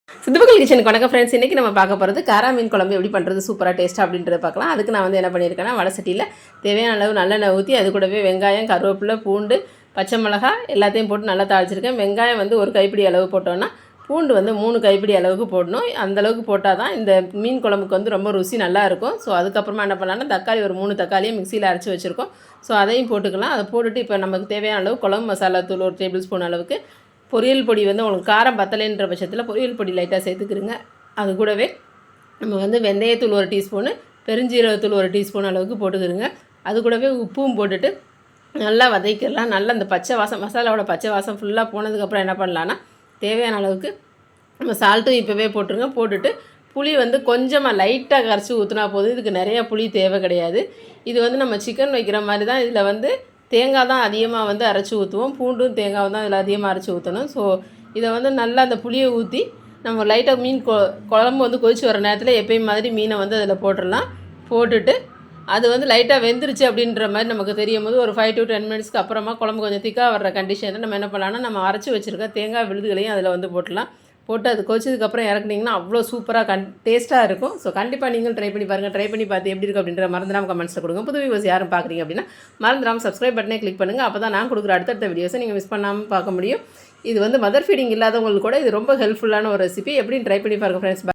சித்துபக்கல் கிச்சனுக்கு வணக்கம் ஃப்ரெண்ட்ஸ். இன்றைக்கி நம்ம பார்க்க போகிறது காரா மீன் குழம்பு எப்படி பண்ணுறது சூப்பராக டேஸ்ட்டாக அப்படின்றத பார்க்கலாம். அதுக்கு நான் வந்து என்ன பண்ணியிருக்கேன்னா, வடை சட்டியில் தேவையான அளவு நல்லெண்ணெய் ஊற்றி அது கூடவே வெங்காயம், கருவேப்பிலை, பூண்டு, பச்சை மிளகாய் எல்லாத்தையும் போட்டு நல்லா தாளிச்சிருக்கேன். வெங்காயம் வந்து ஒரு கைப்பிடி அளவு போட்டோன்னா, பூண்டு வந்து 3 கைப்பிடி அளவுக்கு போடணும். அந்தளவுக்கு போட்டால் தான் இந்த மீன் குழம்புக்கு வந்து ரொம்ப ருசி நல்லாயிருக்கும். ஸோ அதுக்கப்புறமா என்ன பண்ணலான்னா, தக்காளி ஒரு 3 தக்காளியை மிக்சியில் அரைச்சி வச்சுருக்கோம். ஸோ அதையும் போட்டுக்கலாம். அதை போட்டுட்டு இப்போ நமக்கு தேவையான அளவு குழம்பு மசாலா தூள் ஒரு டேபிள் ஸ்பூன் அளவுக்கு, பொரியல் பொடி வந்து உங்களுக்கு காரம் பத்தலைன்ற பட்சத்தில் பொரியல் பொடி லைட்டாக சேர்த்துக்கிறங்க. அது கூடவே நம்ம வந்து வெந்தயத்தூள் ஒரு டீஸ்பூனு, பெருஞ்சீரகத்தூள் ஒரு டீஸ்பூன் அளவுக்கு போட்டுக்கிறங்க. அது கூடவே உப்பும் போட்டுட்டு நல்லா வதக்கிடலாம். நல்லா அந்த பச்சை வாசம், மசாலாவோட பச்சை வாசம் ஃபுல்லாக போனதுக்கப்புறம் என்ன பண்ணலான்னா, தேவையான அளவுக்கு நம்ம சால்ட்டும் இப்போவே போட்டுருங்க. போட்டுட்டு புளி வந்து கொஞ்சமாக லைட்டாக கரைச்சி ஊற்றினா போதும். இதுக்கு நிறையா புளி தேவை கிடையாது. இது வந்து நம்ம சிக்கன் வைக்கிற மாதிரி தான். இதில் வந்து தேங்காய் தான் அதிகமாக வந்து அரைச்சி ஊற்றுவோம். பூண்டும் தேங்காவும் தான் இதில் அதிகமாக அரைச்சி ஊற்றணும். ஸோ இதை வந்து நல்லா அந்த புளியை ஊற்றி நம்ம லைட்டாக மீன் குழம்பு வந்து கொதிச்சு வர நேரத்தில் எப்பயும் மாதிரி மீனை வந்து அதில் போட்டுடலாம். போட்டுட்டு அது வந்து லைட்டாக வெந்துருச்சு அப்படின்ற மாதிரி நமக்கு தெரியும் போது ஒரு 5 to 10 மினிட்ஸ்க்கு அப்புறமா குழம்பு கொஞ்சம் திக்காக வர்ற கண்டிஷனில் நம்ம என்ன பண்ணலாம்னா, நம்ம அரைச்சி வச்சுருக்க தேங்காய் விழுதுகளையும் அதில் வந்து போட்டுடலாம். போட்டு அது கொதிச்சதுக்கப்புறம் இறக்குனிங்கன்னா அவ்வளோ சூப்பராக டேஸ்ட்டாக இருக்கும். ஸோ கண்டிப்பாக நீங்களும் ட்ரை பண்ணி பாருங்கள். ட்ரை பண்ணி பார்த்து எப்படி இருக்குது அப்படின்ற மறந்துடாமல் கமெண்ட்ஸில் கொடுங்க. புது வீடியோஸ் யாரும் பார்க்குறீங்க அப்படின்னா மறந்துடாமல் சப்ஸ்கிரைப் பட்டனே கிளிக் பண்ணுங்கள். அப்போ தான் நான் கொடுக்குற அடுத்தடுத்த வீடியோஸை நீங்கள் மிஸ் பண்ணாமல் பார்க்க முடியும். இது வந்து மதர் ஃபீடிங் இல்லாதவங்களுக்கு கூட இது ரொம்ப ஹெல்ப்ஃபுல்லான ஒரு ரெசிபி. எப்படின்னு ட்ரை பண்ணி பாருங்கள் ஃப்ரெண்ட்ஸ்.